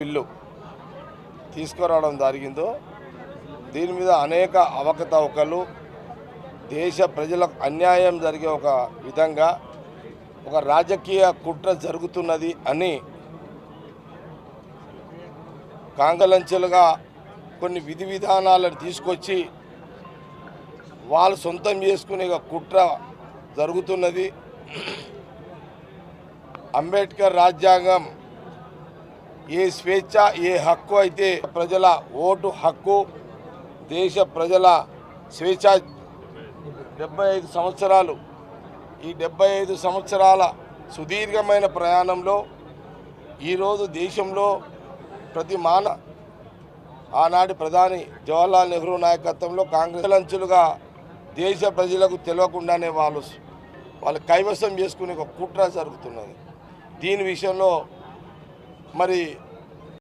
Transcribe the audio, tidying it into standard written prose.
Bill తీసుకురావడం జరిగిందో దీని మీద అనేక అవకతవకలు దేశ ప్రజలకు అన్యాయం జరిగే ఒక విధంగా ఒక రాజకీయ కుట్ర జరుగుతున్నది అని కాంగలంచెలుగా కొన్ని విధి విధానాలను తీసుకొచ్చి వాళ్ళు సొంతం చేసుకునే కుట్ర జరుగుతున్నది. అంబేద్కర్ రాజ్యాంగం ఏ స్వేచ్ఛ ఏ హక్కు అయితే ప్రజల ఓటు హక్కు దేశ ప్రజల స్వేచ్ఛ 75 సంవత్సరాలు ఈ 75 సంవత్సరాల సుదీర్ఘమైన ప్రయాణంలో ఈరోజు దేశంలో ప్రతి ఆనాటి ప్రధాని జవహర్లాల్ నెహ్రూ నాయకత్వంలో కాంగ్రెస్ లంచులుగా దేశ ప్రజలకు తెలియకుండానే వాళ్ళు కైవసం చేసుకునే ఒక కుట్ర జరుగుతున్నది. దీని విషయంలో మరి